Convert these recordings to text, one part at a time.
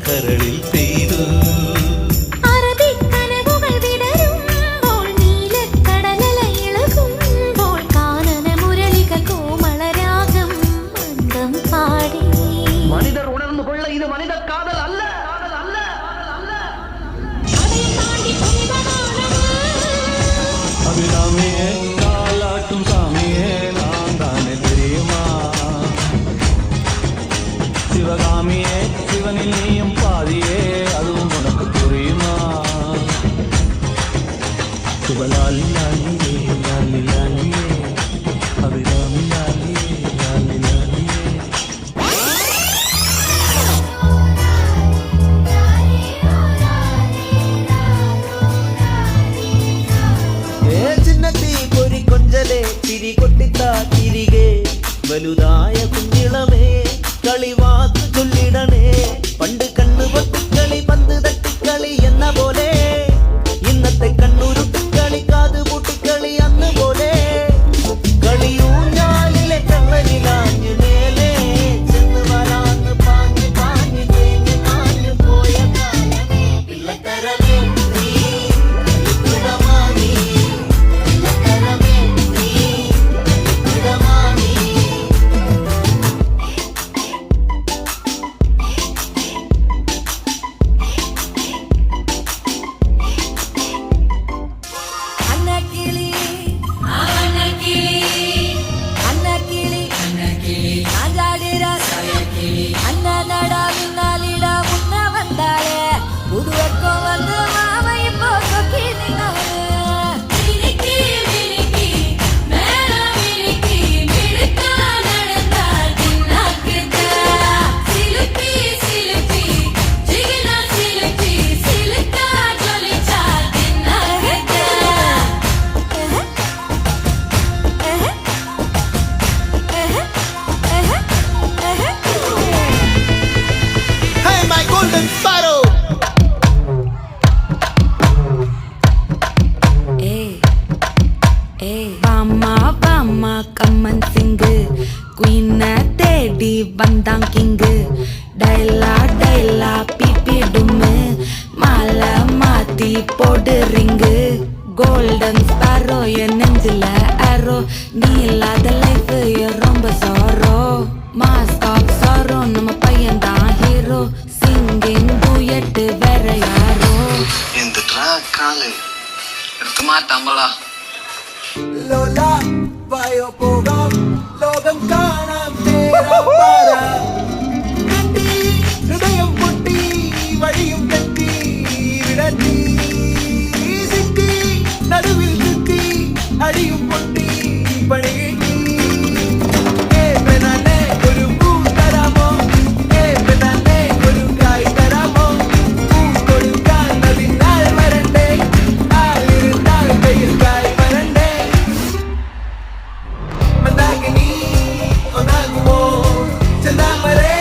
കരളിൽ പെയ്തു. மனிதர் உணர்ந்து கொள்ள இது மனித காதல் அல்ல. அபிராமியே காலாட்டும் சாமியே நான் தானே தெரியுமா? சிவகாமியே சிவனில் நீயும் பாதியே அதுவும் உனக்கு புரியுமா? சுபலாலி லாலியே லாலி லாலியே அபிராமி லாலியே லாலி லாலியே. കൊഞ്ചലേ തിരി കൊട്ടിത്താ തിരികെ വലുതായ കുഞ്ഞിളമേ കളിവാക്ക് ചൊല്ലിടണേ. പണ്ട് കണ്ണു പൊട്ടിക്കളി പന്ത് തട്ടിക്കളി എന്ന പോലെ ഇന്നത്തെ കണ്ണുരുട്ടിക്കളി കാത് പൂട്ടിക്കളി അന്ന് പോലെ കളിയൂഞ്ഞാലിലെ കള്ളനിലാഞ്ഞു മേലെ ചെന്ന് വരാന്ന് പാഞ്ഞു പാഞ്ഞു തേഞ്ഞു കാഞ്ഞു പോയ കാലമേ പിള്ളത്തരമേ നീ கம்மன் சிங்கு குயின தேடி வந்தான் கிங்கு. டைலா டைலா பிபி டும்மு மாலை மாத்தி போடு ரிங்கு. கோல்டன் ஸ்பாரோ என் நெஞ்சில அரோ நீ இல்லாத லைஃப் ரொம்ப சோரோ. மாஸ்க் ஆஃப் சோரோ நம்ம பையன் தான் ஹீரோ. சிங்கிங் டூயட் வேற யாரோ. இந்த ட்ராக் காலை എടുത്തു മാറ്റാമ്പളാ. ലോലാ വായോ പോകാം ലോകം കാണാം തേരാ പാരാ. ഹൃദയം പൊട്ടി വഴിയും തെറ്റി വിടട്ടി സിറ്റി നടുവിൽ ചുറ്റി അടിയും പൊട്ടി പണി കിട്ടി. ഒരു പൂ തരാമോ ഒരു കായ് തരാമോ? പൂ കൊടുക്കാൻ അതിനാൽ വരണ്ടേ ആളിരുന്നാൽ കയ്യിൽ കായ് വരണ്ടേ. മന്ദാകിനി ഒന്നാകുമോ ചെന്താമരേ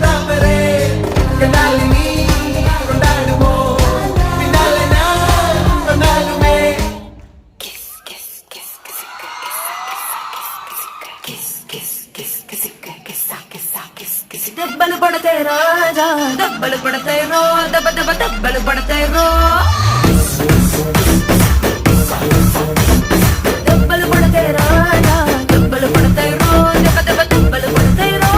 താമരേ കണ്ടാലിനി കൊണ്ടാടുമോ പിന്നാലെ ഞാൻ കൊണ്ടാടുമേ. डब्बल पड़ते राजा डब्बल पड़ते रो दब दब डब्बल पड़ते रो. डब्बल पड़ते राजा डब्बल पड़ते रो दब दब डब्बल पड़ते रो.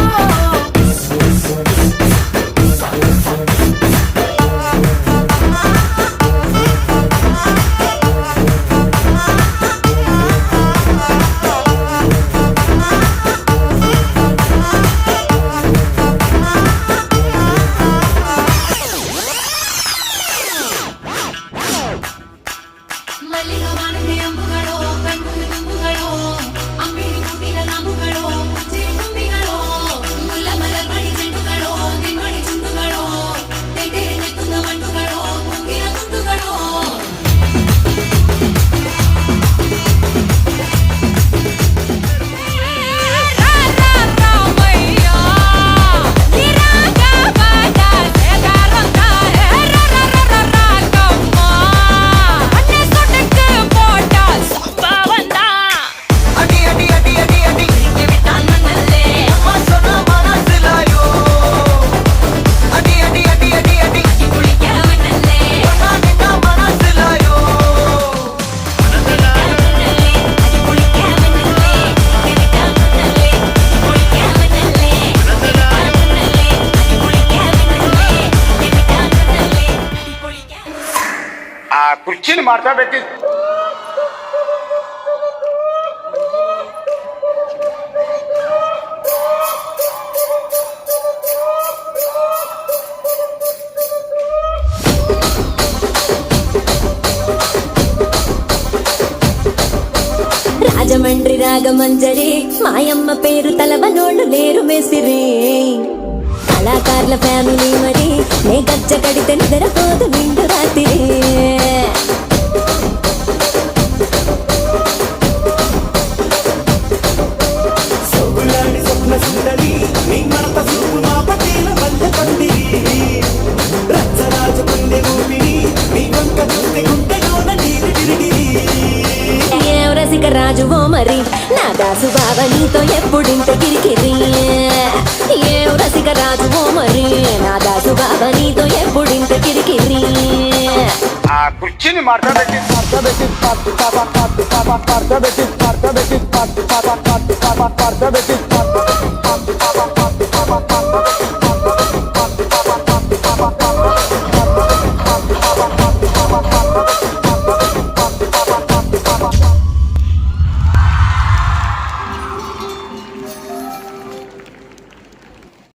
marcha Betty. రాజమండ్రి రాగమంజరి మాయమ్మ పేరు తలవనోళ్ళు లేరు మేసిరి కళాకారుల ఫ్యామిలీ మరి నే గజ్జ కడితే నిద్రపోదు నిండు రాత్రి సొగులాడి స్వప్న సుందరి నీ మనత సూపు మా పటేల మధ్య పందిరి రచ్చరాజ పందె ఊపిరి నీ వంక చూస్తే గుంటెలోన నీరు తిరిగిరి ఏం రసిక రాజువో మరి నా దాసు బావ నీతో ఎప్పుడింత కిరికిరి ఏం రసిక రాజువో మరి నా దాసు బావ నీతో ఎప్పుడింత కిరికిరి ఆ కుర్చీని మార్చా Betty. మార్చా Betty. మార్చా Betty.